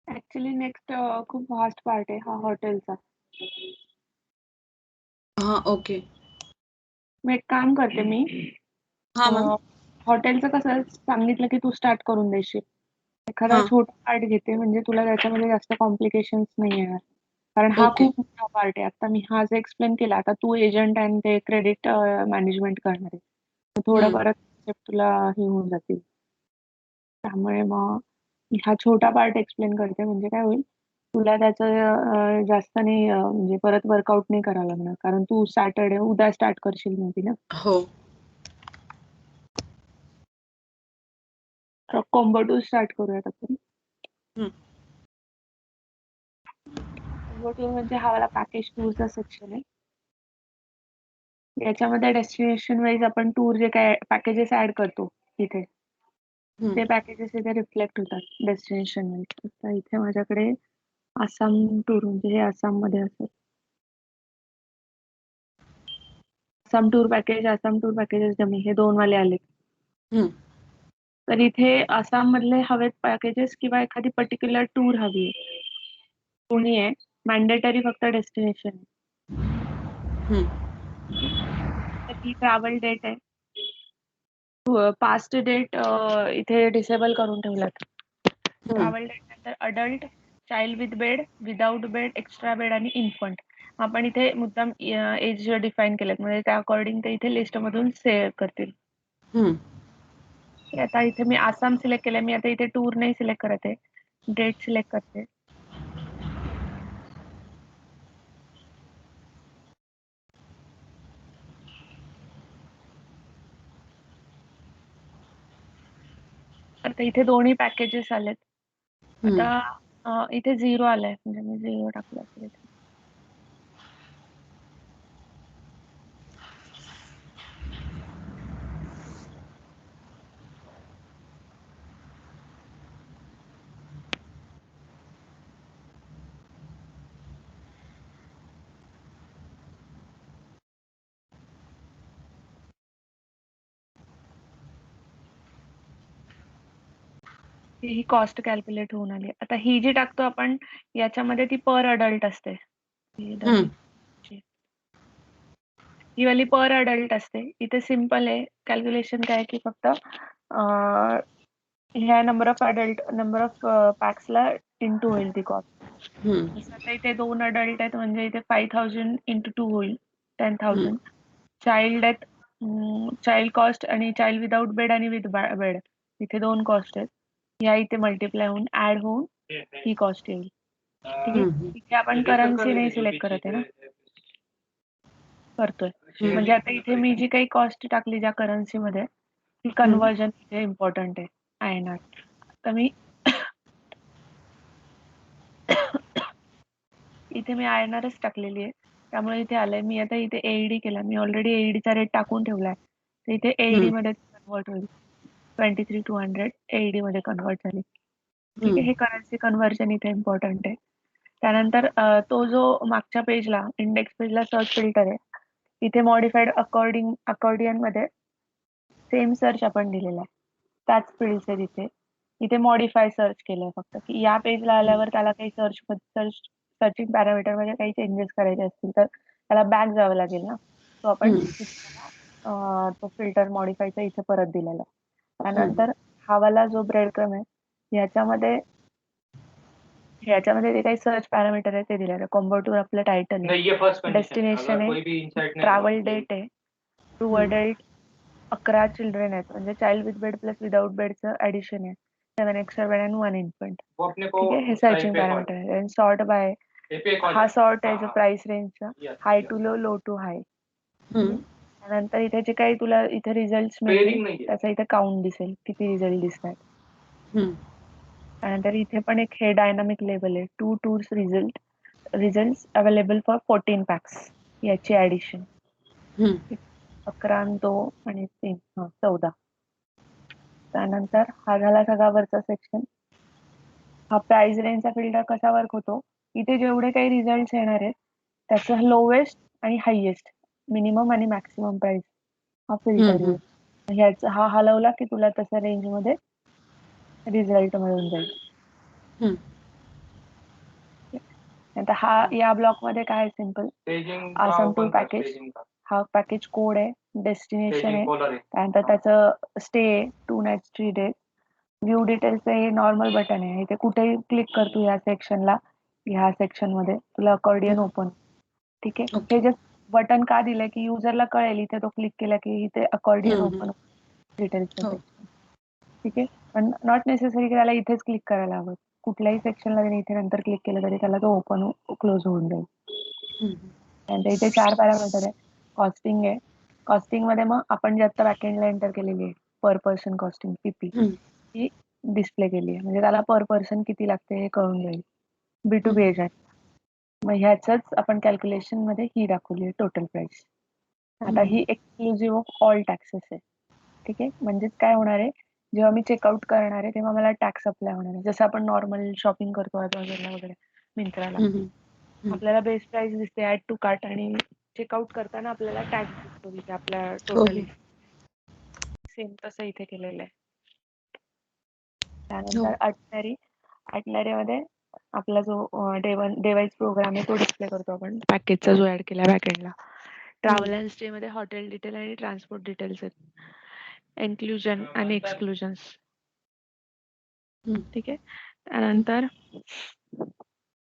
Actually next खूप vast part आहे हा हॉटेलचा. हां, ओके. मग एक काम करते मी, हां, मॅम. हॉटेलचं कसं सांगितलं की तू स्टार्ट करून देशील. एखादा हां, छोटा पार्ट घेते म्हणजे तुला त्याच्यामध्ये जास्त कॉम्प्लिकेशन्स नाही येणार. कारण हा ओके. खूप मोठा पार्ट आहे. आता मी हा जो एक्सप्लेन केला, आता तू एजंट आणि ते क्रेडिट मॅनेजमेंट करणार आहे. तर थोडं हं. बरंच concept तुला हे होऊन जातील. त्यामुळे मग हा छोटा पार्ट एक्सप्लेन करते म्हणजे काय होईल, तुला त्याचं जास्त नाही म्हणजे परत वर्कआउट नाही करावं लागणार. कारण तू उद्या स्टार्ट करशील मेबी ना. हो. कॉम्बो 2 स्टार्ट करूयात आपण. हं. कॉम्बो 2 म्हणजे हा वाला पॅकेज टूरचा सेक्शन आहे. याच्यामध्ये डेस्टिनेशन वाईज आपण टूर जे काय पॅकेजेस ऍड करतो इथे, हं. ते पॅकेजेस इथे रिफ्लेक्ट होतात डेस्टिनेशन वाईज. आता इथे माझ्याकडे आसाम टूर म्हणजे हे आसाममध्ये असेल. आसाम टूर पॅकेजेस डमी हे 2 वाले आले. हं. तर इथे आसाम मधले हवेत पॅकेजेस किंवा एखादी पर्टिक्युलर टूर हवी आहे. कोणी आहे मॅन्डेटरी फक्त डेस्टिनेशन आहे. हं. तर ही ट्रॅव्हल डेट आहे. पास्ट डेट इथे डिसेबल करून ठेवल्यात. हं. ट्रॅव्हल डेट नंतर adult, child with bed, without bed, extra bed आणि इन्फंट. आपण इथे मुद्दाम एज डिफाईन केलेत म्हणजे त्या अकॉर्डिंग ते इथे लिस्ट मधून सेव्ह करतील. हं. आता इथे मी आसाम सिलेक्ट केलंय. मी आता इथे टूर नाही सिलेक्ट करत आहे, डेट सिलेक्ट करते. आता इथे दोन्ही पॅकेजेस आलेत. हं. आता इथे 0 आलंय म्हणजे मी 0 टाकलं असेल इथे. ही कॉस्ट कॅल्क्युलेट होऊन आली. आता ही जी टाकतो आपण याच्यामध्ये ती पर अडल्ट असते. हं. ही वाली पर अडल्ट असते. इथे सिम्पल आहे कॅल्क्युलेशन काय की फक्त ह्या नंबर ऑफ पॅक्सला इंटू होईल ती कॉस्ट. हं. जसं आता इथे 2 अडल्ट आहेत म्हणजे इथे 5000 इंटू 2 होईल 10,000. चाइल्ड आहेत, चाइल्ड कॉस्ट आणि चाइल्ड विदाउट बेड आणि विथ बेड इथे 2 कॉस्ट आहेत. या इथे मल्टिप्लाय होऊन ऍड होऊन ही कॉस्ट येईल. ठीक आहे. हं. इथे आपण करन्सी नाही सिलेक्ट करत आहे ना, करतोय. म्हणजे आता इथे मी जी काही कॉस्ट टाकली ज्या करन्सी मध्ये ती कन्वर्जन इथे इम्पॉर्टंट आहे INR. तर मी इथे मी INRच टाकलेली आहे. त्यामुळे इथे आलंय. मी आता इथे AED केला. मी ऑलरेडी AEDचा रेट टाकून ठेवलाय. तर इथे AED मध्ये कन्वर्ट होईल. 23,200 AED मध्ये कन्वर्ट झाली. ठीक आहे. हे करन्सी कन्व्हर्जन इथे इम्पॉर्टंट आहे. त्यानंतर तो जो मागच्या पेजला इंडेक्स पेजला सर्च फिल्टर आहे, इथे मॉडिफाईड अकॉर्डियन मध्ये सेम सर्च आपण दिलेला आहे. त्याच फील्ड्स आहे तिथे. इथे मॉडिफाय सर्च केलंय फक्त की या पेजला आल्यावर त्याला काही सर्चिंग पॅरामीटर मध्ये काही चेंजेस करायचे असतील तर त्याला बॅक जावं लागेल ना. तो आपण तो फिल्टर मॉडिफायचा इथे परत दिलेला आहे. त्यानंतर हा वाला जो ब्रेड क्रम आहे ह्याच्यामध्ये ते काही सर्च पॅरामीटर आहे ते दिलेलं आहे. कॉम्बो टूर आपलं टायटल आहे, डेस्टिनेशन आहे, ट्रॅव्हल डेट आहे, टू अडल्ट, 11 चिल्ड्रन आहेत म्हणजे child with bed plus without बेडचं ऍडिशन आहे, 7 एक्स्ट्रा बेड अँड 1 इन्फंट. ठीक आहे. हे सर्चिंग पॅरामीटर आहे. सॉर्ट बाय हा सॉर्ट आहे जो प्राइस रेंजचा, हाय टू लो टू हाय. त्यानंतर इथे जे काही तुला इथे रिझल्ट मिळतील त्याचा इथे काउंट दिसेल किती रिझल्ट दिसतात. त्यानंतर इथे पण एक हे डायनामिक लेबल आहे, 2 tours result available for 14 pax याची ऍडिशन. 11 आणि 2 आणि 3 14. त्यानंतर हा झाला सगळा वरचा सेक्शन. हा प्राइस रेंजचा फिल्टर कसा वर्क होतो, इथे जेवढे काही रिझल्ट येणार आहेत त्याचं लोवेस्ट आणि हायेस्ट, मिनिमम आणि मॅक्सिमम प्राइस हा फिल्टर येईल. ह्याचा हा हलवला की तुला तसा रेंज मध्ये रिझल्ट मिळून जाईल. आता हा या ब्लॉकमध्ये काय आहे सिम्पल आसाम टूर पॅकेज, हा पॅकेज कोड आहे, डेस्टिनेशन आहे, त्यानंतर त्याचं स्टे आहे 2 नाईट्स 3 डेज, व्ह्यू डिटेल्स हे नॉर्मल बटन आहे, इथे कुठेही क्लिक कर तू या सेक्शनला, ह्या सेक्शन मध्ये तुला अकॉर्डियन ओपन. ठीक आहे, ओके. हे जस्ट बटन का दिलंय की युजरला कळेल इथे तो क्लिक केला की इथे अकॉर्डियन ओपन डिटेल्सचं हो. सेक्शन. ठीक आहे, पण नॉट नेसेसरी की त्याला इथेच क्लिक करायला हवं, कुठल्याही सेक्शनला त्याने इथे नंतर क्लिक केलं तरी त्याला तो ओपन क्लोज होऊन जाईल. त्यानंतर इथे 4 पॅरामीटर आहे, कॉस्टिंग आहे, कॉस्टिंग मध्ये मग आपण जे आता बॅकएंडला एंटर केलेली आहे पर पर्सन कॉस्टिंग पीपी ही डिस्प्ले केली आहे, म्हणजे त्याला पर पर्सन किती लागते हे कळून जाईल. B2B एजंट, मग ह्याचंच आपण कॅल्क्युलेशन मध्ये ही दाखवली आहे टोटल प्राइस. आता ही एक्सक्लुझिव्ह ऑफ ऑल टॅक्सेस आहे. ठीक आहे, म्हणजेच काय होणार आहे, जेव्हा मी चेकआउट करणार आहे तेव्हा मला टॅक्स अप्लाय होणार आहे, जसं आपण नॉर्मल शॉपिंग करतो अमेझॉनला वगैरे, मिंत्राला, आपल्याला बेस्ट प्राइस दिसते ऍड टू कार्ट, आणि चेकआउट करताना आपल्याला टॅक्स दिसतो तिथे आपल्या टोटली. सेम तसं इथे केलेलं आहे. त्यानंतर अटनरी मध्ये आपला जो डेवाइस प्रोग्राम आहे तो डिस्प्ले करतो आपण, पॅकेजचा जो ऍड केला बॅकएंडला. ट्रॅव्हल अँड स्टे मध्ये हॉटेल डिटेल आणि ट्रान्सपोर्ट डिटेल्स आहेत, इन्क्लुजन आणि एक्सक्लुजन्स. ठीक आहे, त्यानंतर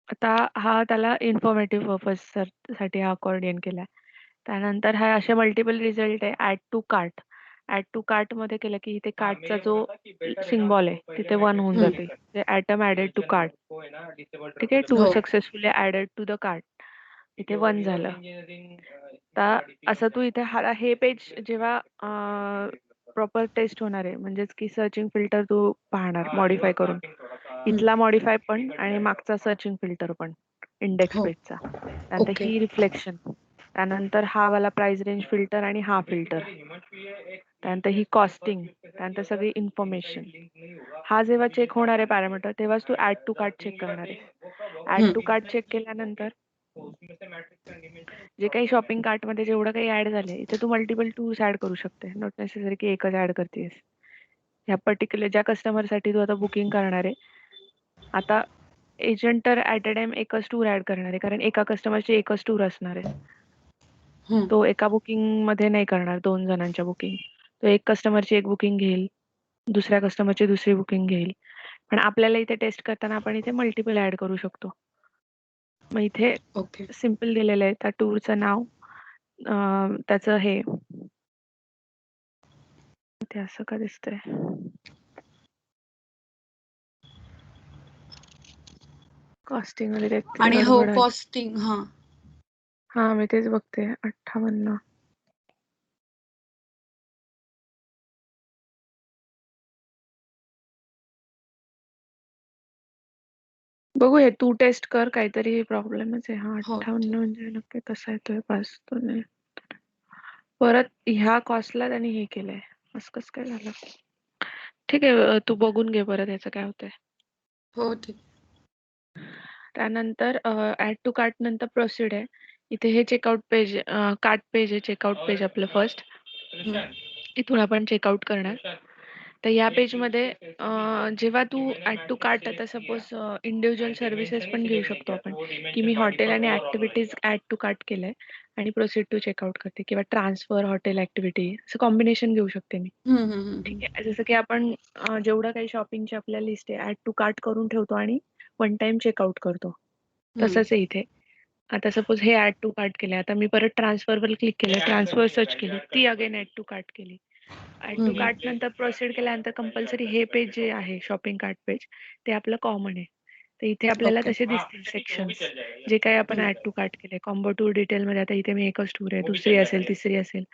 आता हा त्याला इन्फॉर्मेटिव्ह पर्पज साठी हा अकॉर्डियन केलाय. त्यानंतर हा असे मल्टिपल रिझल्ट आहे, add to cart. Add to cart मध्ये केलं की इथे कार्टचा जो सिम्बॉल आहे तिथे 1 होऊन जाते, ऍटम ऍडेड टू कार्ट. ठीक आहे, 2 successfully added to the cart, इथे 1 झालं. असं तू इथे हे पेज जेव्हा प्रॉपर टेस्ट होणार आहे, म्हणजेच की सर्चिंग फिल्टर तू पाहणार मॉडिफाय करून, इथला मॉडिफाय पण आणि मागचा सर्चिंग फिल्टर पण इंडेक्स पेजचा. त्यानंतर ही रिफ्लेक्शन, त्यानंतर हा वाला प्राइस रेंज फिल्टर आणि हा फिल्टर, त्यानंतर ही कॉस्टिंग, त्यानंतर सगळी इन्फॉर्मेशन. हा जेव्हा चेक होणार आहे पॅरामीटर तेव्हाच तू ऍड टू कार्ट चेक करणार आहे. ऍड टू कार्ट चेक केल्यानंतर जे काही शॉपिंग कार्ट मध्ये जेवढं काही ऍड झालंय इथे तू मल्टिपल टूल्स ऍड करू शकते, नॉट नेसेसरी की एकच ऍड करतेस. ह्या पर्टिक्युलर ज्या कस्टमर साठी तू आता बुकिंग करणार आहे, आता एजंट तर ऍट अ टाइम एकच टूर ऍड करणार आहे, कारण एका कस्टमरची एकच टूर असणार आहे. तो एका बुकिंग मध्ये नाही करणार 2 जणांच्या बुकिंग, तो एक कस्टमरची एक बुकिंग घेईल, दुसऱ्या कस्टमरची दुसरी बुकिंग घेईल. पण आपल्याला इथे टेस्ट करताना आपण इथे मल्टिपल ऍड करू शकतो. मग इथे सिम्पल दिलेलं आहे, त्या टूरचं नाव, त्याचं हे ते असं का दिसतंय, कॉस्टिंग मध्ये आणि हो कॉस्टिंग. हा मी तेच बघते, 58. बघू हे तू टेस्ट कर, काहीतरी प्रॉब्लेमच आहे. हा 58 म्हणजे नक्की कसा येतोय पास तो नाही. परत ह्या कॉस्टला त्यांनी हे केलंय, असं कसं काय झालं. ठीक आहे, तू बघून घे परत याचं काय होतंय. हो ठीक. त्यानंतर ऍड टू कार्ट नंतर प्रोसीड आहे. इथे हे चेकआउट पेज, कार्ट पेज आहे, चेकआउट पेज आपलं फर्स्ट. इथून आपण चेकआउट करणार. तर या पेजमध्ये जेव्हा तू ऍड टू कार्ट, आता सपोज इंडिव्हिज्युअल सर्व्हिसेस पण घेऊ शकतो आपण, की मी हॉटेल आणि ऍक्टिव्हिटीज ऍड टू कार्ट केलंय आणि प्रोसीड टू चेकआउट करते, किंवा ट्रान्सफर हॉटेल ऍक्टिव्हिटी असं कॉम्बिनेशन घेऊ शकते मी. ठीक आहे, जसं की आपण जेवढं काही शॉपिंगची आपल्या लिस्ट आहे ऍड टू कार्ट करून ठेवतो आणि 1 टाइम चेकआउट करतो, तसंच आहे इथे. आता सपोज हे ऍड टू कार्ट केलंय, आता मी परत ट्रान्सफरवर क्लिक केलं, ट्रान्सफर सर्च केली, ती अगेन ऍड टू कार्ट केली. ऍड टू कार्ट नंतर प्रोसीड केल्यानंतर कंपल्सरी हे पेज जे आहे शॉपिंग कार्ट पेज ते आपलं कॉमन आहे. तर इथे आपल्याला तसे दिसतील सेक्शन्स, जे काही आपण ऍड टू कार्ट केले. कॉम्बो टूर डिटेल मध्ये आता इथे मी एकच टूर आहे, दुसरी असेल, तिसरी असेल.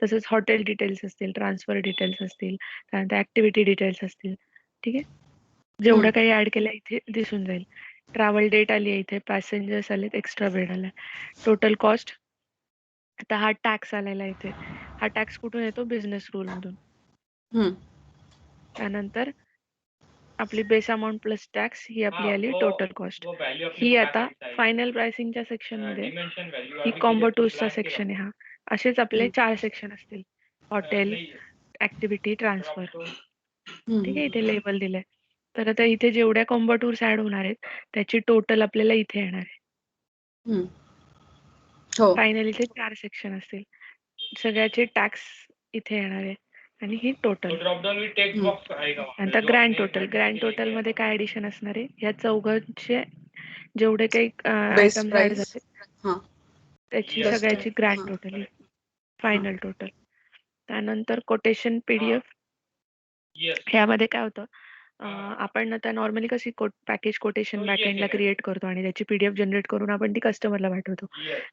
तसंच हॉटेल डिटेल्स असतील, ट्रान्सफर डिटेल्स असतील, त्यानंतर ऍक्टिव्हिटी डिटेल्स असतील. ठीक आहे, जेवढं काही ऍड केलं इथे दिसून जाईल. ट्रॅव्हल डेट आली आहे इथे, पॅसेंजर्स आलेत, एक्स्ट्रा बेड आलाय, टोटल कॉस्ट. आता हा टॅक्स आलेला इथे, हा टॅक्स कुठून येतो, बिझनेस रूल मधून. त्यानंतर आपली बेस अमाऊंट प्लस टॅक्स ही आपली आली टोटल कॉस्ट. ही आता फायनल प्राइसिंगच्या सेक्शन मध्ये ही कॉम्बो टूर्सचा सेक्शन आहे. हा असेच आपले 4 सेक्शन असतील, हॉटेल, ऍक्टिव्हिटी, ट्रान्सफर. ठीक आहे, इथे लेबल दिलंय. तर आता इथे जेवढ्या कॉम्बो टूर्स ऍड होणार आहेत त्याची टोटल आपल्याला इथे येणार आहे. हम्म. हो. फायनली ते 4 सेक्शन असतील. सगळ्याचे टॅक्स इथे येणार आहे आणि ही टोटल. नंतर ग्रँड टोटल मध्ये काय ऍडिशन असणार आहे, या चौघांचे जेवढे काही बेस आयटम्स ऍड प्राइस. झाले हा. त्याची प्लस सगळ्याची ग्रँड हा. Total, final total. त्यानंतर कोटेशन पीडीएफ. ह्यामध्ये काय होतं, आपण आता नॉर्मली कशी पॅकेज कोटेशन बॅकएंडला क्रिएट करतो आणि त्याची पीडीएफ जनरेट करून आपण ती कस्टमरला पाठवतो.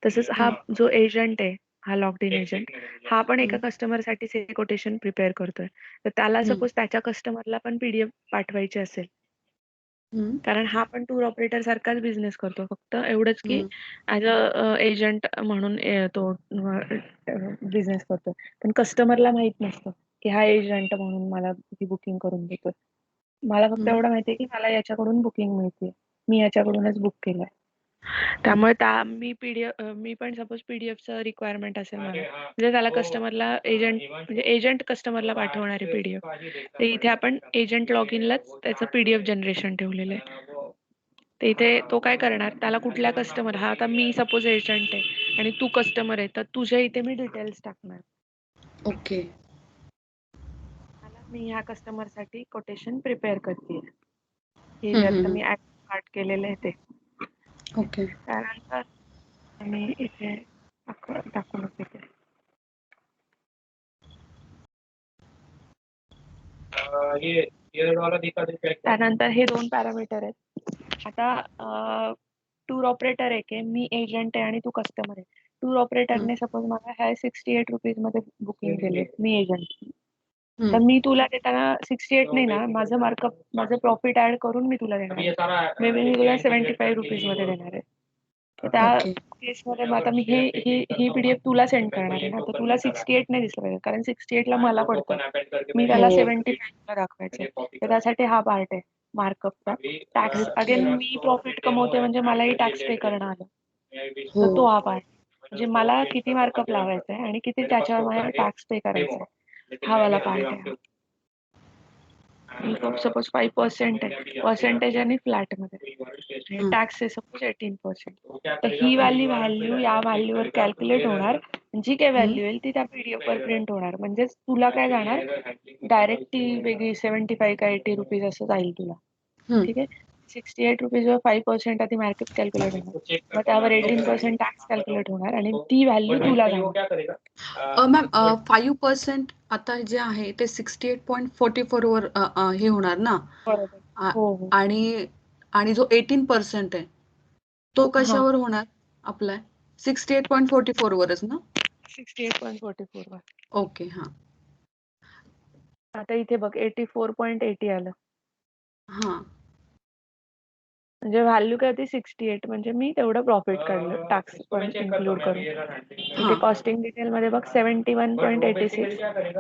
तसंच हा जो एजंट आहे, हा लॉग्ड इन एजंट, हा पण एका कस्टमरसाठी हे कोटेशन प्रिपेअर करतोय. तर त्याला सपोज त्याच्या कस्टमरला पण पीडीएफ पाठवायची असेल, कारण हा पण टूर ऑपरेटर सारखाच बिझनेस करतो, फक्त एवढंच की ऍज अ एजंट म्हणून तो बिझनेस करतो. पण कस्टमरला माहित नसतं की हा एजंट म्हणून मला ती बुकिंग करून देतोय. मला फक्त एवढं माहितीये की मला याच्याकडून बुकिंग मिळते, मी याच्याकडूनच बुक केलंय. त्यामुळे मी पण सपोज पीडीएफचं रिक्वायरमेंट असेल मला, म्हणजे त्याला कस्टमरला एजंट कस्टमरला पाठवणारे पीडीएफ, तर इथे आपण एजंट लॉग इनलाच त्याचं पीडीएफ जनरेशन ठेवलेलं आहे. तर इथे तो काय करणार, त्याला कुठल्या कस्टमर, हा आता मी सपोज एजंट आहे आणि तू कस्टमर आहे, तर तुझ्या इथे मी डिटेल्स टाकणार. ओके. मी ह्या कस्टमर साठी कोटेशन प्रिपेअर करते. हे जे आता मी स्टार्ट केलेलं आहे ते. ओके. त्यानंतर मी इथे टाकून येते. त्यानंतर हे 2 पॅरामीटर आहेत. आता टूर ऑपरेटर आहे की मी एजंट आहे आणि तू कस्टमर आहे. टूर ऑपरेटरने सपोज मला ह्या 68 रुपीज मध्ये बुकिंग केले, मी एजंट. तर मी तुला देताना 68 नाही ना, माझं मार्कअप, माझं प्रॉफिट ऍड करून मी तुला देणार आहे. मे बी मी तुला 75 रुपीज मध्ये देणार आहे. तर त्या केसमध्ये मग आता मी ही पीडीएफ तुला सेंड करणार आहे ना, तर तुला 68 नाही दिसलं पाहिजे, कारण 68 ला मला पडतं, मी त्याला 75 ला दाखवायचं. तर त्यासाठी हा पार्ट आहे मार्कअपचा. टॅक्स अगेन मी प्रॉफिट कमवते म्हणजे मलाही टॅक्स पे करणं आलं, तर तो हा पार्ट. म्हणजे मला किती मार्कअप लावायचा आहे आणि किती त्याच्यावर मला टॅक्स पे करायचा आहे, हा वाला पार्ट आहे. इन्कम सपोज 5% आहे, पर्सेंटेज आणि फ्लॅट मध्ये, टॅक्स आहे सपोज 18%. तर ही व्हॅल्यू या व्हॅल्यूवर कॅल्क्युलेट होणार, जी काही व्हॅल्यू येईल ती त्या पीडीएफ वर प्रिंट होणार. म्हणजेच तुला काय जाणार, डायरेक्ट ती वेगळी 75 का 80 रुपीज असं जाईल तुला. ठीक आहे. 68 रुपीज वर 5% आधी मार्केट कॅल्क्युलेट होणार, मग त्यावर 18% टॅक्स कॅल्क्युलेट होणार आणि ती व्हॅल्यू तुला जाणार. मॅम 5% आता जे आहे ते 68.44 वर हे होणार ना. बरोबर. हो. आणि जो 18% आहे तो कशावर होणार अप्लाय? 68.44 वरच ना? 68.44 वर. ओके. हा. आता इथे बघ 84.80 आलं. हा. म्हणजे व्हॅल्यू काय होती 68, म्हणजे मी तेवढं प्रॉफिट काढलं टॅक्स पण इन्क्लूड करून. इथे कॉस्टिंग डिटेल मध्ये बघ 71.86,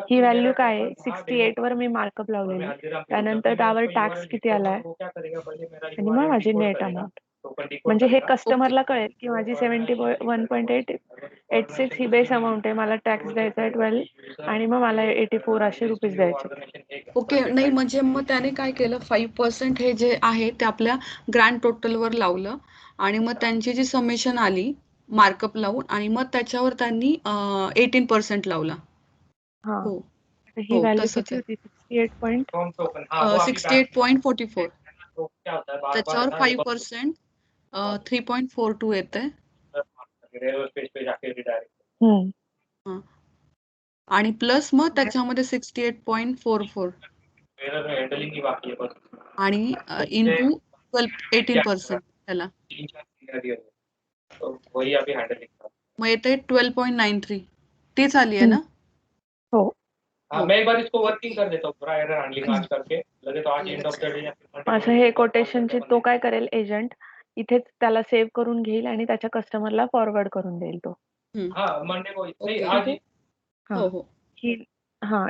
ही व्हॅल्यू काय आहे, 68 वर मी मार्कअप लावलेली, त्यानंतर त्यावर टॅक्स किती आलाय आणि मग माझी नेट अमाऊंट. म्हणजे हे कस्टमरला कळेल की माझी 71.86 ही बेस अमाऊंट आहे, मला टॅक्स द्यायचा आहे 12 आणि मग मला 84 असे रुपीज द्यायचे. ओके. नाही म्हणजे मग त्याने काय केलं, 5% हे जे आहे ते आपल्या ग्रँड टोटल वर लावलं आणि मग त्यांची जी समेशन आली मार्कअप लावून आणि मग त्याच्यावर त्यांनी 18% लावला. हो. ही व्हॅल्यू किती होती, 68.44. त्याच्यावर 5% 3.42 येते. आणि प्लस मग त्याच्यामध्ये 68.44 आणि इंटू 18% त्याला मग येते 12.93. तीच आली आहे ना? हो. असं हे कोटेशनची तो काय करेल एजंट, इथेच त्याला सेव्ह करून घेईल आणि त्याच्या कस्टमरला फॉरवर्ड करून देईल तो.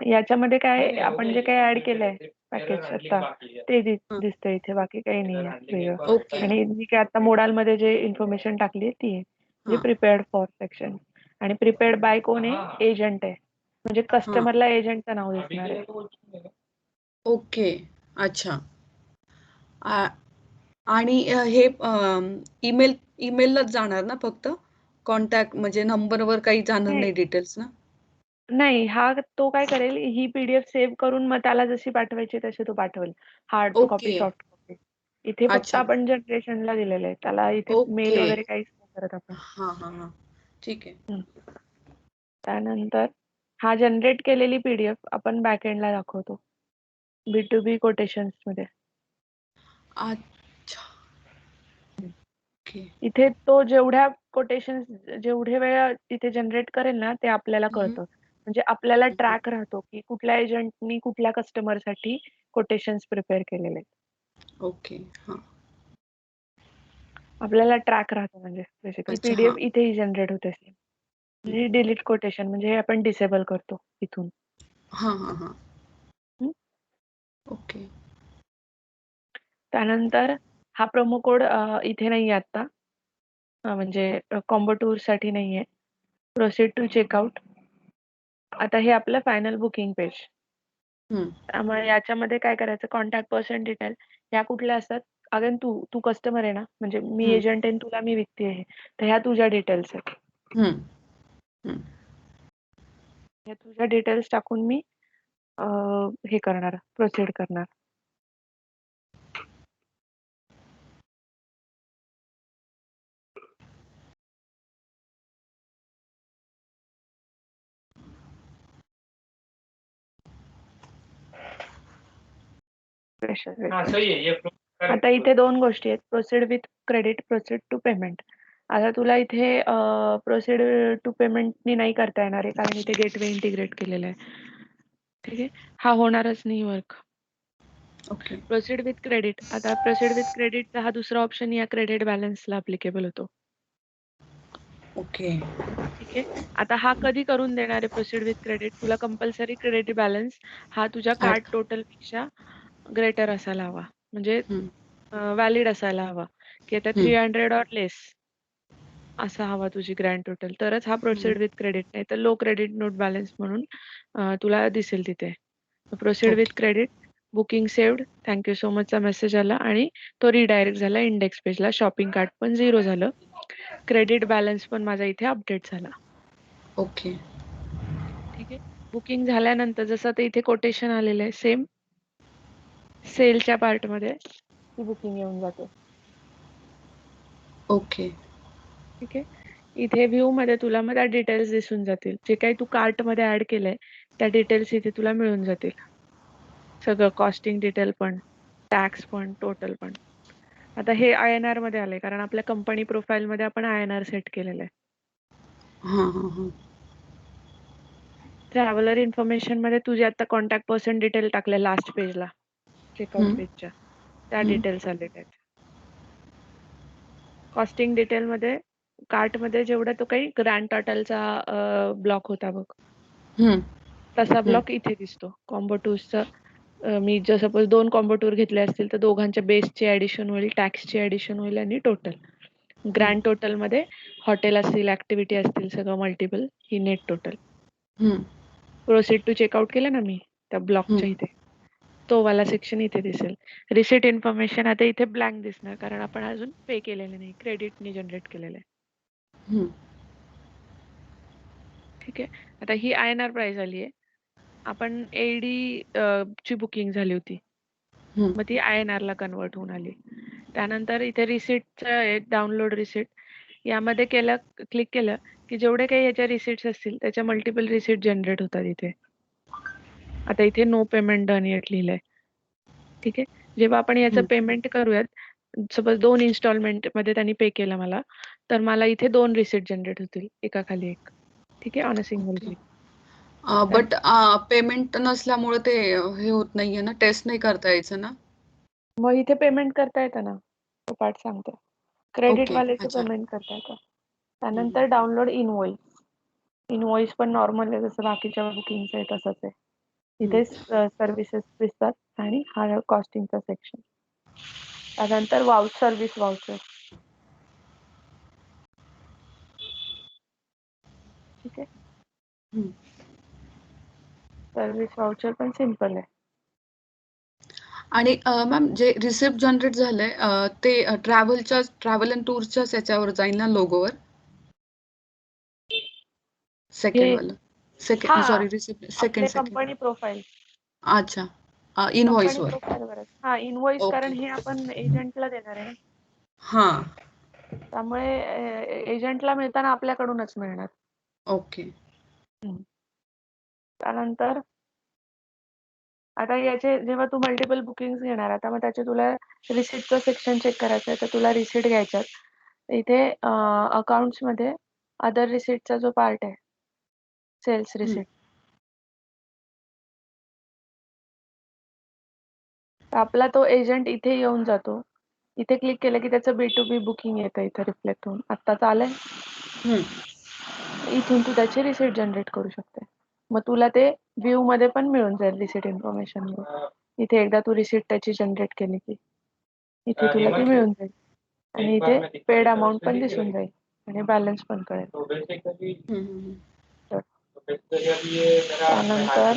याच्यामध्ये काय आपण जे काही ऍड केलंय पॅकेज आता ते दिसतंय इथे, बाकी काही नाही वेगळं. आणि मी काय आता मोडाल मध्ये जे इन्फॉर्मेशन टाकली ती आहे, म्हणजे प्रिपेअर्ड फॉर सेक्शन. आणि प्रिपेअर्ड बाय कोण आहे, एजंट आहे, म्हणजे कस्टमरला एजंटचं नाव दिसणार आहे. ओके. अच्छा. आणि हे ईमेललाच जाणार ना फक्त? कॉन्टॅक्ट म्हणजे नंबरवर काही जाणार नाही नाही डिटेल्स ना? नाही, तो काय करेल, ही पीडीएफ सेव्ह करून मग त्याला जशी पाठवायची तशी तो पाठवेल. Hard copy, okay. Soft copy. इथे फक्त अच्छा. आपण जनरेशनला दिलेलं आहे. त्याला इथे मेल ओके. वगैरे काहीच नाही करत आपण. हां. ठीक आहे. हं. त्यानंतर हा जनरेट केलेली पीडीएफ आपण बॅकएंडला दाखवतो. B2B कोटेशन्समध्ये. अच्छा. ओके. इथे तो जेवढे वेळा इथे जनरेट करेल ना, ते आपल्याला हं, कळतं. म्हणजे आपल्याला हं. ट्रॅक राहतो, की कुठल्या एजंटनी कुठल्या कस्टमरसाठी कोटेशन्स प्रिपेअर केलेले आहेत. ओके. हां. आपल्याला ट्रॅक राहतो म्हणजे बेसिकली अच्छा. पीडीएफ हां. इथेही जनरेट होते सेम. म्हणजे डिलीट कोटेशन म्हणजे हे आपण डिसेबल करतो इथून. हां. हं. ओके. त्यानंतर हा प्रोमो कोड इथे नाहीये आता. म्हणजे कॉम्बो टूरसाठी नाहीये. Proceed to checkout. आता हे आपलं फायनल बुकिंग पेज. हं, त्यामुळे याच्यामध्ये काय करायचं, कॉन्टॅक्ट पर्सन डिटेल ह्या कुठल्या असतात? अगेन तू कस्टमर आहे ना, म्हणजे मी हं, एजंट आहे आणि तुला मी विकते आहे. तर ह्या तुझ्या डिटेल्स आहेत. हं, हं. ह्या तुझ्या डिटेल्स टाकून मी हे करणार, प्रोसीड करणार. आता इथे 2 गोष्टी आहेत. Proceed with credit, proceed to payment. आता तुला इथे प्रोसीड टू पेमेंटनी नाही करता येणार आहे, कारण इथे गेटवे इंटिग्रेट केलेलं आहे. ठीक आहे. हा होणारच नाही work. Okay. Proceed with credit. आता प्रोसीड विथ क्रेडिटचा हा दुसरा ऑप्शन या क्रेडिट बॅलन्सला ॲप्लिकेबल होतो. ओके. ठीक आहे. आता हा कधी करून देणार आहे प्रोसीड विथ क्रेडिट? तुला कंपल्सरी क्रेडिट बॅलन्स हा तुझ्या कार्ड ॲड. टोटलपेक्षा ग्रेटर असायला हवा. म्हणजे हं, व्हॅलिड असायला हवा, की आता हं, 300 ऑर लेस असा हवा तुझी ग्रँड टोटल. तरच हा हं. Proceed with credit. नाही तर लो क्रेडिट नोट बॅलन्स म्हणून तुला दिसेल तिथे. Proceed with okay. Credit, booking saved, thank you so मचचा मेसेज आला आणि तो रिडायरेक्ट झाला इंडेक्स पेजला. शॉपिंग कार्ट पण 0 झालं. क्रेडिट बॅलन्स पण माझा इथे अपडेट झाला. ओके. ठीक आहे. बुकिंग झाल्यानंतर जसं ते इथे कोटेशन आलेलं आहे, सेम सेलच्या पार्टमध्ये ती बुकिंग येऊन जाते. ओके. ठीक आहे. इथे व्ह्यूमध्ये तुला मग त्या डिटेल्स दिसून जातील. जे काही तू कार्टमध्ये ॲड केलंय, त्या डिटेल्स इथे तुला मिळून जातील. सगळं कॉस्टिंग डिटेल पण, टॅक्स पण, टोटल पण. आता हे INR मध्ये आलंय, कारण आपल्या कंपनी प्रोफाईलमध्ये आपण INR सेट केलेलं आहे. हां. ट्रॅव्हलर इन्फॉर्मेशनमध्ये तुझे आता कॉन्टॅक्ट पर्सन डिटेल टाकले लास्ट पेजला, चेकआउट हं, पेजच्या. त्या हं, डिटेल्स आलेल्या आहेत. कॉस्टिंग डिटेलमध्ये कार्टमध्ये जेवढा तो काही ग्रँड टोटलचा ब्लॉक होता बघ, हं, तसा हं, ब्लॉक इथे दिसतो. कॉम्बो टूर्सचा मी जर सपोज 2 कॉम्बो टूर घेतले असतील, तर दोघांच्या बेसची ॲडिशन होईल, टॅक्सची ॲडिशन होईल आणि टोटल. हं, ग्रँड टोटलमध्ये हॉटेल असतील, ॲक्टिव्हिटी असतील, सगळं मल्टिपल ही नेट टोटल. हं, प्रोसीड टू चेकआउट केलं ना मी त्या हं, ब्लॉकच्या इथे, तो वाला सेक्शन इथे दिसेल. रिसिट इन्फॉर्मेशन आता इथे ब्लँक दिसणार, कारण आपण अजून पे केलेलं नाही, क्रेडिटनी जनरेट केलेलं आहे. हं, ठीक आहे. आता ही INR प्राइस आली आहे. आपण AED ची बुकिंग झाली होती. हं, मग ती INR ला कन्वर्ट होऊन आली. त्यानंतर इथे रिसिटचं आहे, डाउनलोड रिसिट. यामध्ये क्लिक केलं, की जेवढे काही याच्या रिसिट्स असतील, त्याच्या मल्टिपल रिसिट जनरेट होतात इथे. आता इथे नो पेमेंट डन येट लिहिलंय. ठीक आहे. जेव्हा आपण याचं हं. पेमेंट करूयात, सपोज 2 इन्स्टॉलमेंटमध्ये त्यांनी पे केलं मला, तर मला इथे 2 रिसिट जनरेट होतील, एकाखाली एक. ठीक आहे, on a single okay. Click. But payment नसल्यामुळे ते हे होत नाहीये ना, टेस्ट नाही करता यायचं ना? मग इथे पेमेंट करता येतं ना, तो पार्ट सांगतो. ओके. क्रेडिटवाल्याचं अच्छा. पेमेंट करता येतं. हं, त्यानंतर हं. Download invoice. इनव्हॉइस पण नॉर्मल आहे, जसं बाकीच्या बुकिंगचं आहे तसंच आहे. हं. इथे सर्व्हिसेस दिसतात आणि हा कॉस्टिंगचा सेक्शन. त्यानंतर सर्व्हिस वाउचर. ठीक आहे. हं. सर्व्हिस वाउचर पण सिंपल आहे. आणि मॅम जे रिसिप्ट जनरेट झालंय ते ट्रॅव्हल अँड टूरच्याच याच्यावर जाईल ना लोगोवर? हे सेकंड वालं. हा सॉरी रिसिप्ट आपले सेकंड. कंपनी प्रोफाईल अच्छा. कंपनी इनव्हॉइसवर. प्रोफाईलवरच. हा इनव्हॉइस कारण ओके. हे आपण एजंटला देणार आहे ना. हां. त्यामुळे एजंटला मिळताना आपल्याकडूनच मिळणार. ओके. त्यानंतर आता याचे जेव्हा तू मल्टिपल बुकिंग घेणार आता मग त्याचे तुला रिसिप्टचं सेक्शन चेक करायचं आहे तर तुला रिसिप्ट घ्यायच्यात. इथे अकाउंट्स मध्ये अदर रिसिप्टचा जो पार्ट आहे सेल्स हं. रिसिप्ट आपला तो एजंट इथे येऊन जातो. इथे क्लिक केलं की त्याचं B2B बुकिंग येतं इथे रिफ्लेक्ट होऊन. आत्ता चालेल. हं. इथून तू त्याची रिसिप्ट जनरेट करू शकते. मग तुला ते व्ह्यू मध्ये पण मिळून जाईल रिसिप्ट इन्फॉर्मेशन. इथे एकदा तू रिसिप्ट त्याची जनरेट केली की इथे तुला ती मिळून जाईल आणि इथे पेड अमाऊंट पण दिसून जाईल आणि बॅलन्स पण कळेल. हं, हं. त्यानंतर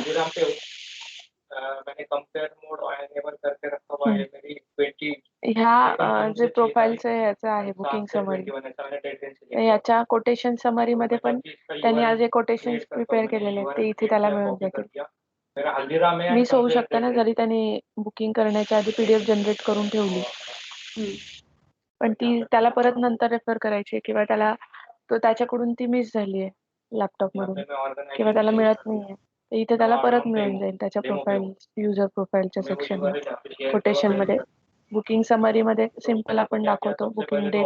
ह्या जे प्रोफाईलचं ह्याचं आहे बुकिंग समरी याच्या कोटेशन समरी मध्ये पण त्यांनी आज जे कोटेशन प्रिपेअर केलेले आहेत ते इथे त्याला मिळून जातील. मिस होऊ शकतं ना जरी त्यांनी बुकिंग करण्याच्या आधी PDF जनरेट करून ठेवली हं. पण ती त्याला परत नंतर रेफर करायची किंवा त्याला त्याच्याकडून ती मिस झाली आहे लॅपटॉप मधून किंवा त्याला मिळत नाहीये तर इथे त्याला परत मिळून जाईल त्याच्या प्रोफाईल युजर प्रोफाईलच्या सेक्शन मध्ये कोटेशन मध्ये. बुकिंग समरी मध्ये सिम्पल आपण दाखवतो बुकिंग डेट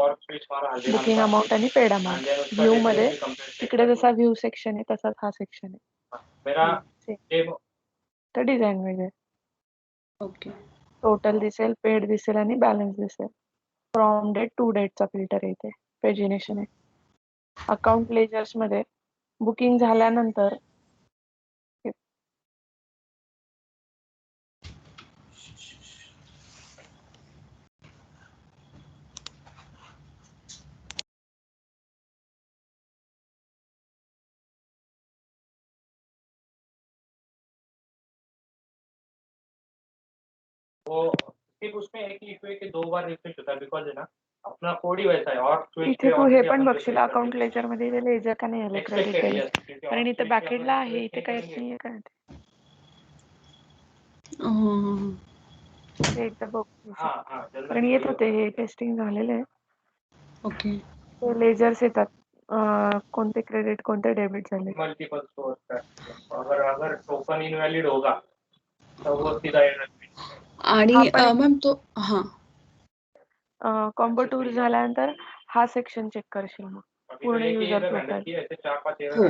बुकिंग अमाऊंट आणि पेड अमाऊंट. व्ह्यू मध्ये तिकडे जसा व्ह्यू सेक्शन आहे तसाच हा सेक्शन आहे. तर डिझाईन वेगळे ओके. टोटल दिसेल पेड दिसेल आणि बॅलन्स दिसेल. फ्रॉम डेट टू डेटचा फिल्टर आहे इथे पेजिनेशन आहे. अकाउंट लेजर्स मध्ये बुकिंग झाल्यानंतर वो सिर्फ उसमें एक ही इशू है कि 2 बार रिफ्रेश होता है बिकॉज है ना अपना कोड ही वैसा है और इथे तू हे पण बघशील अकाउंट लेजर मध्ये इथे लेजर का नाही आलं क्रेडिट डेबिट कारण इथे बॅकेटला आहे इथे काहीच नाहीये का ते एकदा बघ कारण येत होते हे टेस्टिंग झालेलं आहे. ओके. ते लेजर्स येतात कोणते क्रेडिट कोणते डेबिट झाले. मल्टीपल सोर्स का अगर अगर टोकन इनवैलिड होगा तो वो सीधा एरर आणि मॅम तो हां. कॉम्बो टूर झाल्यानंतर हा सेक्शन चेक करशील मग पूर्ण युजर प्रोफाईल. हो.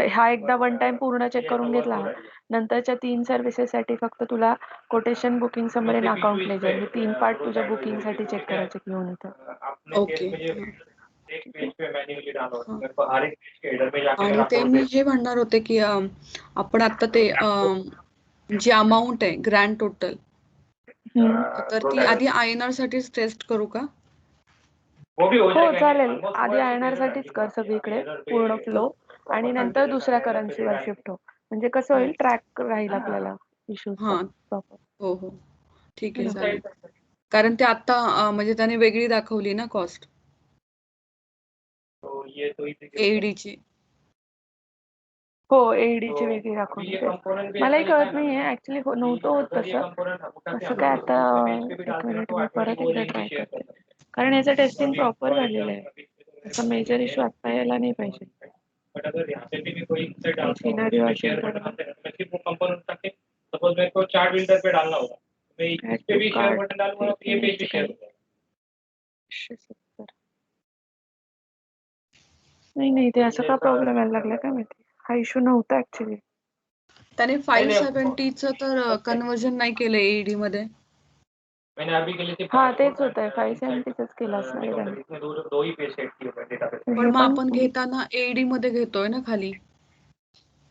हा एकदा वन टाइम पूर्ण चेक करून घेतला ना नंतरच्या 3 सर्व्हिसेस साठी फक्त तुला कोटेशन बुकिंग समरी आणि अकाउंट लेजर हे 3 पार्ट तुझ्या बुकिंग साठी चेक करायचे घेऊन येतं. ओके. हां. हां. आणि ते मी हे म्हणणार होते की आपण आता ते जी अमाउंट आहे ग्रँड टोटल तर ती आधी INR साठीच टेस्ट करू का? हो चालेल. आधी INR साठीच कर सगळीकडे पूर्ण फ्लो आणि नंतर दुसऱ्या करन्सीवर शिफ्ट हो. म्हणजे कसं होईल ट्रॅक राहील आपल्याला इश्यूजचा हां. प्रॉपर. हो, हो. ठीक आहे चालेल. कारण ते आता म्हणजे त्याने वेगळी दाखवली ना कॉस्ट. AEDची. हो AEDची वेगळी दाखवली. मलाही कळत नाहीये ऍक्च्युली नव्हतं होत तसं. असं काय आता एक मिनिट मी परत एकदा ट्राय करते. कारण याचं टेस्टिंग प्रॉपर झालेलं आहे. असा मेजर इश्यू आता यायला नाही पाहिजे. सिनारिओ असेल तर सपोज मेरे को 4 विंटर पे डालना होगा मैं इस पे भी शेयर बटन डालूंगा और ये पेज भी शेयर होगा. नाही ते असं का प्रॉब्लेम यायला लागला काय माहिती. हा इश्यू नव्हता ऍक्च्युली. त्याने 570चं तर कन्व्हर्जन नाही केलं AED मध्ये. मैंने अभी के लिए हा तेच होतंय 570च केलं असणार आहे त्यांनी. इसमें दो ही पेज सेट किए हुए हैं डेटाबेस. पण मग आपण घेताना AED मध्ये घेतोय ना खाली.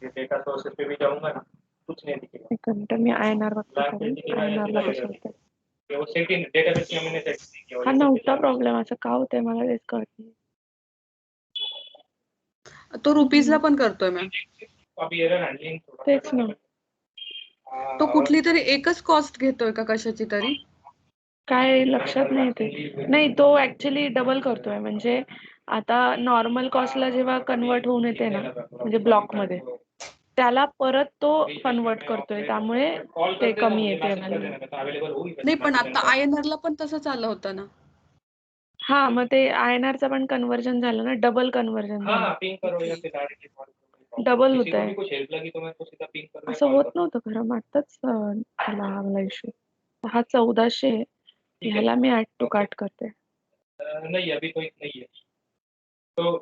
ये डेटा सोर्सेस पे भी जाऊंगा ना कुछ नहीं दिखेगा. एक मिनिट मी INR बघते. INR ला कसं होतंय. वो सेटिंग डेटाबेस में मैंने सेट किया. हा नव्हता प्रॉब्लेम असं का होतंय मला तेच कळत नाही. तो रुपीजला पण करतोय मॅम. अभी एरर हँडलिंग तेच ना. तो कुठली तरी एकच कॉस्ट घेतोय का कशाची तरी? काय लक्षात नाही ते. नाही, तो ऍक्च्युली डबल करतोय. म्हणजे आता नॉर्मल कॉस्टला जेव्हा कन्वर्ट होऊन येते ना, म्हणजे ब्लॉकमध्ये, त्याला परत तो कन्वर्ट करतोय. त्यामुळे ते कमी येते व्हॅल्यू. नाही, पण आता INR ला पण तसंच आलं होतं ना. हा, मग ते INR पण कन्वर्जन झालं ना, डबल कन्वर्जन झालं. डबल होत आहे. असं होत नव्हतं खरं, मग आत्ताच लागला इश्यू. हा 1400 आहे. ह्याला मी ऍड टू कार्ट करते. नहीं अभी तो नहीं है तो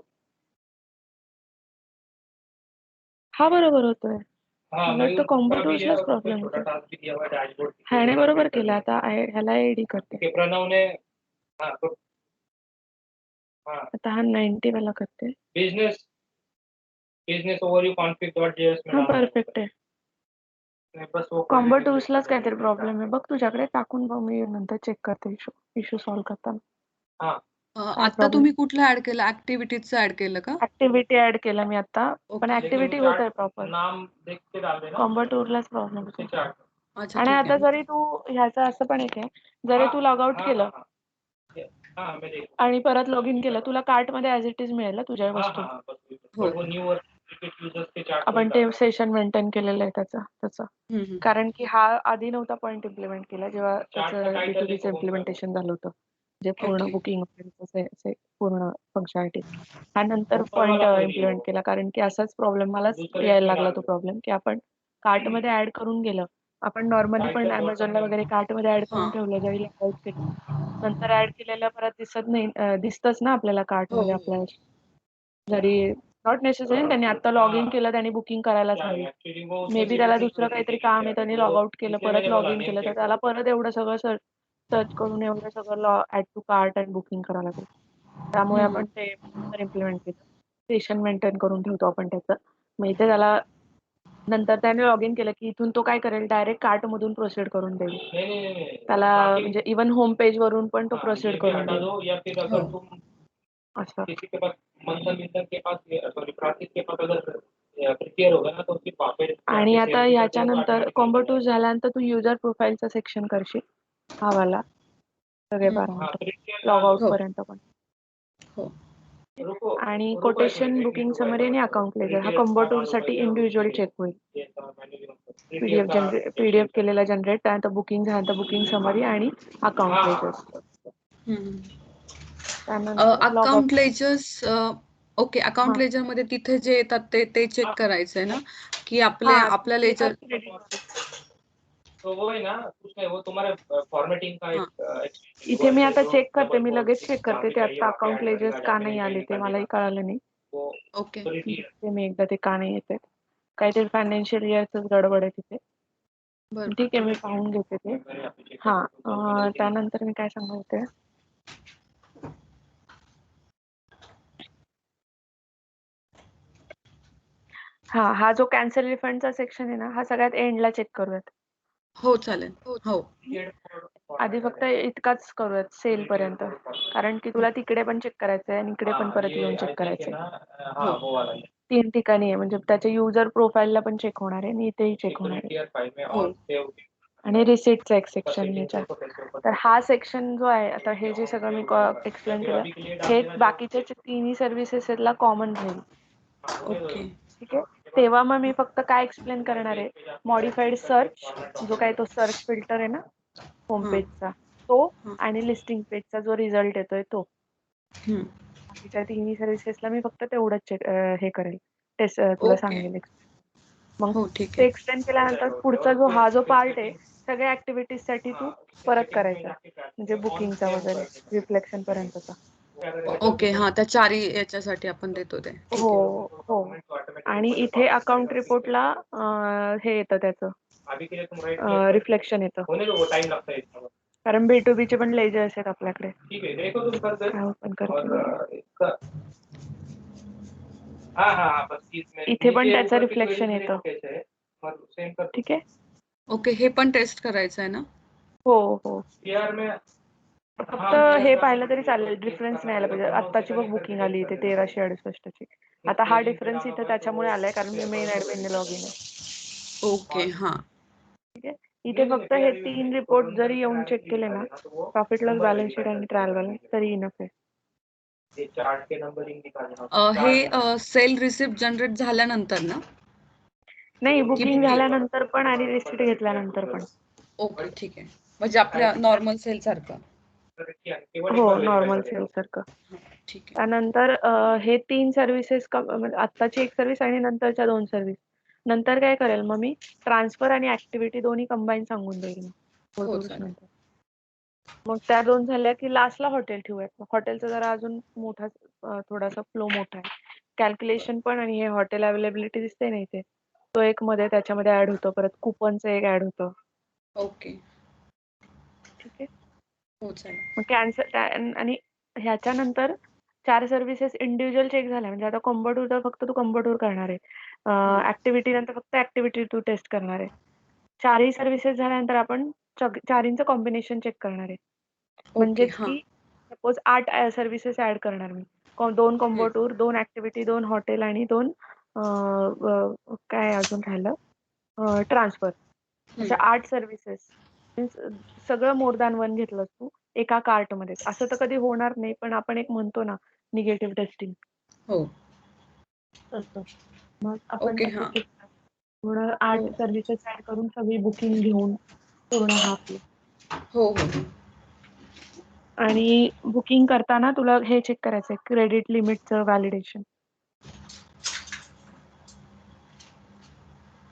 हा बरोबर होतोय. हाँ मला वाटतं कॉम्बो टूल्सलाच प्रॉब्लेम होतो. ह्याने बरोबर केलं. आता ह्याला एडी करते. प्रणव ने हाँ तो हाँ आता हा 90 वाला करते. बिजनेस बिजनेस ओवरव्यू config.js में हा डालना परफेक्ट आहे. है बस वो कॉम्बो टूल्सलाच काहीतरी प्रॉब्लेम आहे. बघ तुझ्याकडे टाकून बघ, मी नंतर चेक करते इश्यू सॉल्व्ह करताना. हाँ काय आता प्रॉब्लेम? तुम्ही कुठलं ऍड केलं? ऍक्टिव्हिटीजचं ऍड केलं का? ऍक्टिव्हिटी ऍड केलं मी आता, पण ओके. ऍक्टिव्हिटी होत आहे प्रॉपर. नाम देख के डाल देना कॉम्बो टूललाच प्रॉब्लेम उसी होतो. चार्ट अच्छा, आणि ठीक आता आहे. जरी तू ह्याचं असं पण एक आहे, जरी तू लॉग आउट केलं हाँ मैं देख आणि परत लॉग इन केलं, तुला कार्टमध्ये ऍज इट इज मिळेल ना तुझ्या हाँ वस्तू. हाँ बस हो. वो न्यू और रिपीट यूजर्स के चार्ट आपण ते सेशन मेंटेन केलेलं आहे त्याचं. हम्म. कारण की हा आधी नव्हता पॉईंट इम्प्लिमेंट केला, जेव्हा त्याचं B2Bचं इम्प्लिमेंटेशन झालं होतं. जे पूर्ण ओके. बुकिंग वगैरे पूर्ण फंक्शनॅलिटी. हा नंतर ऊपर पॉईंट वाला इम्प्लिमेंट केला, कारण की असाच प्रॉब्लेम मलाच यायला लागला तो प्रॉब्लेम, की आपण कार्टमध्ये ऍड करून गेलं. आपण नॉर्मली पण Amazonला वगैरे कार्टमध्ये ऍड करून हां. ठेवलं, जरी लॉग आउट केलं. नंतर ऍड केलेलं परत दिसत नाही, दिसतच ना आपल्याला हो, कार्टमध्ये हो. आपल्या. जरी नॉट नेसेसरी त्यांनी आता लॉग इन केलं, त्यांनी बुकिंग करायलाच हवी. मे बी त्याला दुसरं काहीतरी काम आहे, त्यांनी लॉग आउट केलं, परत लॉग इन केलं, तर त्याला परत एवढं सगळं सर्च करून एवढं सगळं ऍड टू कार्ट आणि बुकिंग करावं लागेल. त्यामुळे हम्म. आपण ते इम्प्लिमेंट केलं. सेशन मेंटेन करून ठेवतो आपण त्याचं. मग इथे त्याला नंतर त्याने लॉग इन केलं की इथून तो काय करेल, डायरेक्ट कार्टमधून प्रोसीड करून देईल. त्याला म्हणजे इव्हन होम पेज वरून पण तो प्रोसीड करून देईल. हो. असं. किसी के पास मंथन के पास सॉरी प्रातिक के पास अगर प्रिपेयर होगा ना तो उसकी प्रॉफिट आणि आता ह्याच्यानंतर कॉम्बो टूल झाल्यानंतर तू युजर प्रोफाईलचं सेक्शन करशील, हा वाला सगळे हम्म. पर्यंत, लॉग आउट हो. पर्यंत पण. हो. आणि कोटेशन, बुकिंग समरी आणि अकाउंट लेजर हा कॉम्बो टूल साठी इंडिव्हिज्युअल चेक होईल. पीडीएफ केलेला जनरेट, त्यानंतर बुकिंग झाल्यानंतर बुकिंग समरी आणि अकाउंट लेजर. हम्म. त्यानंतर log account out. Ledgers okay. Account ledger मध्ये तिथे जे येतात ते चेक करायचंय ना, की आपल्या लेजर. तो वो है ना उसमें वो तुम्हारे फॉर्मेटिंग का एक इथे मी आता चेक करते, मी लगेच चेक करते ते आता अकाउंट लेजर्स का नाही आले, ते मलाही कळालं नाही. ओके. ते मी एकदा ते का नाही येते, काहीतरी फायनान्शियल इयरच गडबड आहे तिथे. बरं. ठीक आहे, मी पाहून घेते ते. हा, त्यानंतर मी काय सांगत होते. हा जो कॅन्सल रिफंडचा सेक्शन आहे ना, हा सगळ्यात एंडला चेक करूयात. हो, चालेल. हो. आधी फक्त इतकाच करूयात सेल पर्यंत, कारण की तुला तिकडे पण चेक करायचंय आणि इकडे पण परत येऊन चेक करायचंय. हो. 3 ठिकाणी आहे, म्हणजे त्याच्या युजर प्रोफाईलला पण चेक होणार आहे आणि इथेही चेक होणार आहे. हो. आणि रिसिप्टचा एक सेक्शन याच्या. तर हा सेक्शन जो आहे, आता हे जे सगळं मी एक्सप्लेन केलं, हे बाकीच्या तिन्ही सर्व्हिसेसला कॉमन राहील. ओके. ठीक आहे. तेव्हा मग मी फक्त काय एक्सप्लेन करणार आहे, मॉडिफाईड सर्च, जो काय तो सर्च फिल्टर आहे ना होम हां. पेजचा, तो हां. आणि लिस्टिंग पेजचा जो रिझल्ट येतोय तो. हम्म. बाकीच्या तिन्ही सर्व्हिसेसला मी फक्त तेवढंच हे करेल, टेस्ट तुला ओके. सांगेल. मग हो, ठीक ते आहे. एक्सप्लेन केल्यानंतर पुढचा जो पार्ट आहे, सगळ्या ऍक्टिव्हिटीज साठी तू परत करायचा, म्हणजे बुकिंगचा वगैरे रिफ्लेक्शन पर्यंतचा. ओके. हां, त्या 4 याच्यासाठी आपण देतो ते. ठीक आहे. हो. आणि इथे अकाउंट रिपोर्टला हे येतं त्याचं रिफ्लेक्शन येतं, कारण B2B चे पण लेजर्स आहेत आपल्याकडे. पण करते इथे पण त्याचं रिफ्लेक्शन येतं. ठीक आहे. ओके. हे पण टेस्ट करायचं आहे ना? हो. फक्त हे पाहिलं तरी चालेल, डिफरन्स नाही आला पाहिजे. आत्ताची बघ बुकिंग आली इथे 1368 ची. आता हा डिफरन्स इथे त्याच्यामुळे आलाय कारण मी मेन ऍडमिनने लॉग इन आहे. ओके. हां. इथे फक्त हे 3 रिपोर्ट जरी येऊन चेक केले ना, प्रॉफिट लॉस बॅलन्स शीट आणि ट्रायल बॅलन्स तरी इनफ आहे. ये चार्ट के नंबरिंग निकालना हे सेल रिसिप्ट जनरेट झाल्यानंतर ना? नाही, बुकिंग झाल्यानंतर पण आणि रिसिप्ट घेतल्यानंतर पण. ओके, ठीक आहे. म्हणजे आपल्या नॉर्मल सेल सारखं. हो, नॉर्मल सेल सारखं. ठीक आहे. त्यानंतर हे 3 सर्व्हिसेस म्हणजे आत्ताची एक सर्व्हिस आणि नंतरच्या 2 सर्व्हिस. नंतर काय करेल मग मी ट्रान्सफर आणि ऍक्टिव्हिटी दोन्ही कंबाईन सांगून देईल मग. हो, टूर्स चालेल. नंतर. मग त्या 2 झाल्या की लास्टला हॉटेल ठेवूयात. हॉटेलचा जरा अजून मोठा थोडासा फ्लो मोठा आहे. कॅल्क्युलेशन पण आणि हे हॉटेल अवेलेबिलिटी दिसते ना इथे. तो एक मध्ये त्याच्यामध्ये ऍड होतो. परत कुपनचं एक ऍड होतं. ओके. ठीक आहे. हो, चालेल. मग कॅन्सल आणि ह्याच्यानंतर 4 सर्व्हिसेस इंडिव्हिज्युअल चेक झाल्या म्हणजे आता कॉम्बो टूर फक्त तू कॉम्बो टूर करणार आहे. ऍक्टिव्हिटी नंतर फक्त ऍक्टिव्हिटी तू टेस्ट करणार आहे. 4ही सर्व्हिसेस झाल्यानंतर आपण चारींचं कॉम्बिनेशन चेक करणार आहे. म्हणजेच हां. की सपोज 8 सर्व्हिसेस ऍड करणार मी. 2 कॉम्बो टूर, 2 ऍक्टिव्हिटी, 2 हॉटेल आणि 2 काय अजून राहिलं ट्रान्सफर. अशा 8 सर्व्हिसेस सगळं मोर दॅन 1 घेतलंस तू एका कार्टमध्ये. असं तर कधी होणार नाही, पण आपण एक म्हणतो ना निगेटिव्ह टेस्टिंग. हो. तसं. मग आपण ओके, तसं हां. केलं. थोडं 8 सर्व्हिसेस ऍड करून सगळी बुकिंग घेऊन पूर्ण हाफ हो. आणि बुकिंग करताना तुला हे चेक करायचं आहे क्रेडिट लिमिटचं व्हॅलिडेशन.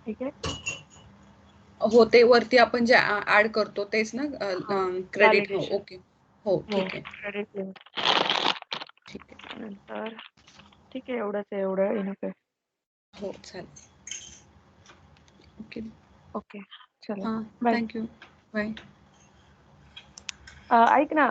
ठीक आहे. हो, ते वरती आपण जे ऍड करतो तेच ना क्रेडिट. हो, व्हॅलिडेशन. ओके. हो, ठीक आहे. Credit limit. ठीक आहे. नंतर ठीक आहे, एवढंच आहे, एवढं इनफ आहे. हो, चालेल. ओके. ओके, चलो हां, बाय. थँक्यू. बाय. ऐक ना